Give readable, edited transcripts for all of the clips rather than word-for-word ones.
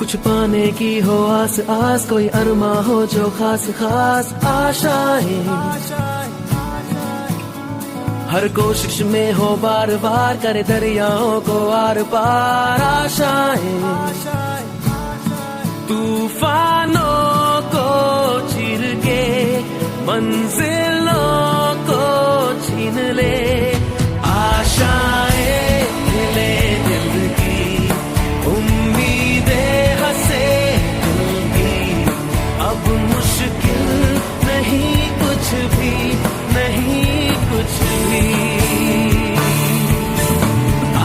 कुछ पाने की हो आस आस, कोई अरमा हो जो खास खास आशाएं, हर कोशिश में हो बार बार करे दरियाओं को आर पार आशाएं, तूफानों को चीर के मंजिलों को छीन ले आशाएं, ले दिल की उम्मीदें हंसे दिल की, अब मुश्किल नहीं कुछ भी, नहीं कुछ भी,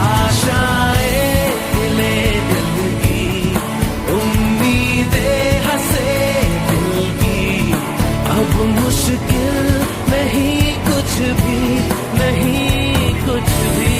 आशाएं ले दिल की उम्मीदें हंसे दिल की, अब मुश्किल नहीं कुछ भी, नहीं कुछ भी।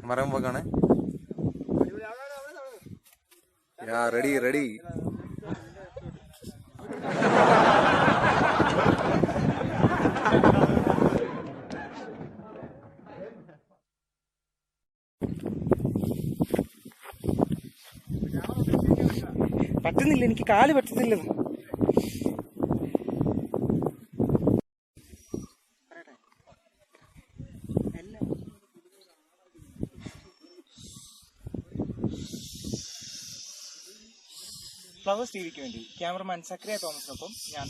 മരം പോക്കാണ്. Ready ready. പറ്റുന്നില്ല, എനിക്ക് കാല് പറ്റുന്നില്ല. ഫ്ലവേഴ്സ് ടിവിക്ക് വേണ്ടി ക്യാമറമാൻ സക്രിയ തോമസിനൊപ്പം ഞാൻ